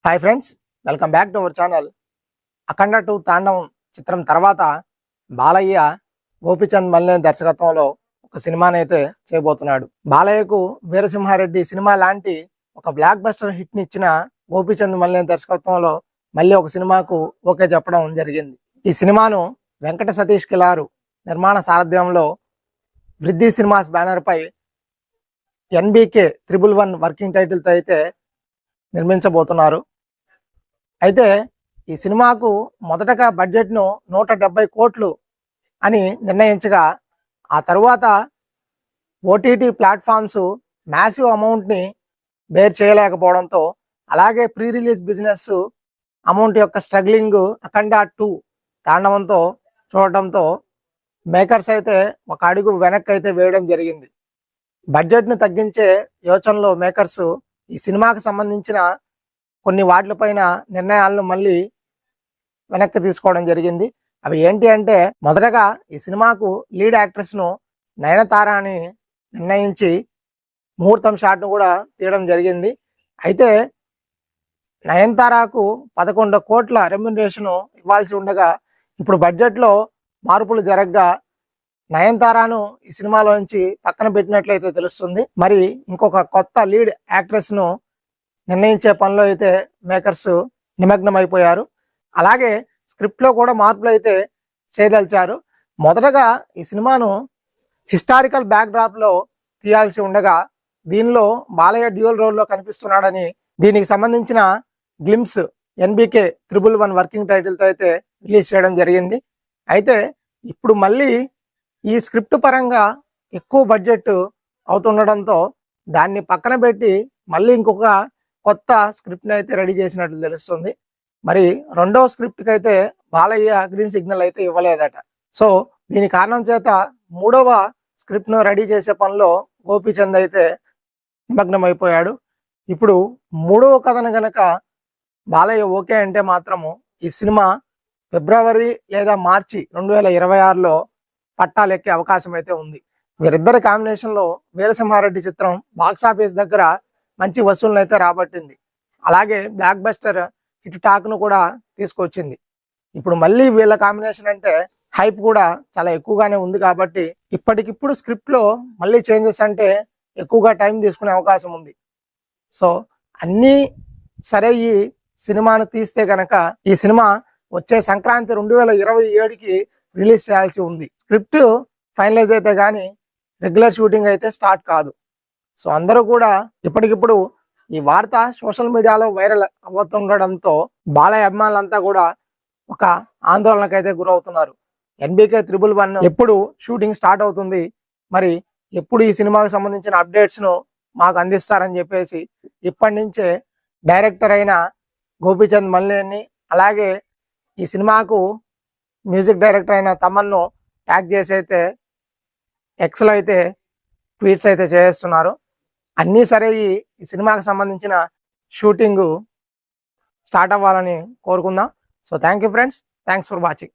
Hi friends, welcome back to our channel. Akhanda 2 Thandavam చిత్రం తర్వాత బాలయ్య గోపిచంద్ మల్లేని దర్శకత్వంలో ఒక సినిమాని అయితే చేయబోతున్నాడు. బాలయ్యకు వీరసింహారెడ్డి సినిమా లాంటి ఒక బ్లాక్ బస్టర్ హిట్ ని ఇచ్చిన గోపిచంద్ మల్లేని దర్శకత్వంలో మళ్ళీ ఒక సినిమాకు ఓకే చెప్పడం జరిగింది. ఈ సినిమాను వెంకట సతీష్ కిలారు నిర్మాణ సారథ్యంలో వృద్ధి సినిమాస్ బ్యానర్ పై NBK 111 వర్కింగ్ టైటిల్ తో అయితే నిర్మించబోతున్నారు. అయితే ఈ సినిమాకు మొదటగా బడ్జెట్ను 170 కోట్లు అని నిర్ణయించగా ఆ తరువాత OTT ప్లాట్ఫామ్స్ మ్యాసివ్ అమౌంట్ని బేర్ చేయలేకపోవడంతో, అలాగే ప్రీ రిలీజ్ బిజినెస్ అమౌంట్ యొక్క స్ట్రగ్లింగ్ అఖండ 2 తాండవంతో చూడటంతో మేకర్స్ అయితే ఒక అడుగు వెనక్కి అయితే వేయడం జరిగింది. బడ్జెట్ను తగ్గించే యోచనలో మేకర్స్ ఈ సినిమాకి సంబంధించిన కొన్ని వాటిపైన నిర్ణయాలను మళ్ళీ వెనక్కి తీసుకోవడం జరిగింది. అవి ఏంటి అంటే, మొదటగా ఈ సినిమాకు లీడ్ యాక్ట్రెస్ను నయనతార అని నిర్ణయించి ముహూర్తం షాట్ను కూడా తీయడం జరిగింది. అయితే నయనతారకు 11 కోట్ల రెమ్యునరేషన్ ఇవ్వాల్సి ఉండగా ఇప్పుడు బడ్జెట్లో మార్పులు జరగగా నయనతారను ఈ సినిమాలోంచి పక్కన పెట్టినట్లయితే తెలుస్తుంది. మరి ఇంకొక కొత్త లీడ్ యాక్ట్రెస్ను నిర్ణయించే పనిలో అయితే మేకర్స్ నిమగ్నం అయిపోయారు. అలాగే స్క్రిప్ట్లో కూడా మార్పులు అయితే చేయదలిచారు. మొదటగా ఈ సినిమాను హిస్టారికల్ బ్యాక్డ్రాప్లో తీయాల్సి ఉండగా దీనిలో బాలయ్య డ్యూయల్ రోల్లో కనిపిస్తున్నాడని, దీనికి సంబంధించిన గ్లిమ్స్ NBK 111 వర్కింగ్ టైటిల్తో అయితే రిలీజ్ చేయడం జరిగింది. అయితే ఇప్పుడు మళ్ళీ ఈ స్క్రిప్ట్ పరంగా ఎక్కువ బడ్జెట్ అవుతుండడంతో దాన్ని పక్కన పెట్టి మళ్ళీ ఇంకొక కొత్త స్క్రిప్ట్ని అయితే రెడీ చేసినట్లు తెలుస్తుంది. మరి రెండవ స్క్రిప్ట్కి అయితే బాలయ్య గ్రీన్ సిగ్నల్ అయితే ఇవ్వలేదట. సో దీని కారణం చేత మూడవ స్క్రిప్ట్ను రెడీ చేసే పనిలో గోపీచంద్ అయితే నిమగ్నం అయిపోయాడు. ఇప్పుడు మూడవ కథను గనక బాలయ్య ఓకే అంటే మాత్రము ఈ సినిమా ఫిబ్రవరి లేదా మార్చి 2026లో పట్టాలెక్కే అవకాశం అయితే ఉంది. వీరిద్దరి కాంబినేషన్లో వీరసింహారెడ్డి చిత్రం బాక్సాఫీస్ దగ్గర మంచి వసూళ్లను అయితే రాబట్టింది. అలాగే బ్లాక్ బస్టర్ హిట్ టాక్ను కూడా తీసుకొచ్చింది. ఇప్పుడు మళ్ళీ వీళ్ళ కాంబినేషన్ అంటే హైప్ కూడా చాలా ఎక్కువగానే ఉంది. కాబట్టి ఇప్పటికిప్పుడు స్క్రిప్ట్లో మళ్ళీ చేంజెస్ అంటే ఎక్కువగా టైం తీసుకునే అవకాశం ఉంది. సో అన్నీ సరే, ఈ సినిమాను తీస్తే కనుక ఈ సినిమా వచ్చే సంక్రాంతి 2027కి రిలీజ్ చేయాల్సి ఉంది. స్క్రిప్ట్ ఫైనలైజ్ అయితే కానీ రెగ్యులర్ షూటింగ్ అయితే స్టార్ట్ కాదు. సో అందరూ కూడా ఇప్పటికిప్పుడు ఈ వార్త సోషల్ మీడియాలో వైరల్ అవుతుండడంతో బాలయ్య అభిమానులంతా కూడా ఒక ఆందోళనకైతే గురవుతున్నారు. NBK 111 ఎప్పుడు షూటింగ్ స్టార్ట్ అవుతుంది, మరి ఎప్పుడు ఈ సినిమాకు సంబంధించిన అప్డేట్స్ను మాకు అందిస్తారని చెప్పేసి ఇప్పటి నుంచే డైరెక్టర్ అయిన గోపీచంద్ మల్లేని, అలాగే ఈ సినిమాకు మ్యూజిక్ డైరెక్టర్ అయిన తమన్ను ట్యాగ్ చేసి అయితే ఎక్స్లో అయితే ట్వీట్స్ అయితే చేస్తున్నారు. అన్నీ సరే, ఈ సినిమాకి సంబంధించిన షూటింగ్ స్టార్ట్ అవ్వాలని కోరుకుందాం. So thank you friends, thanks for watching.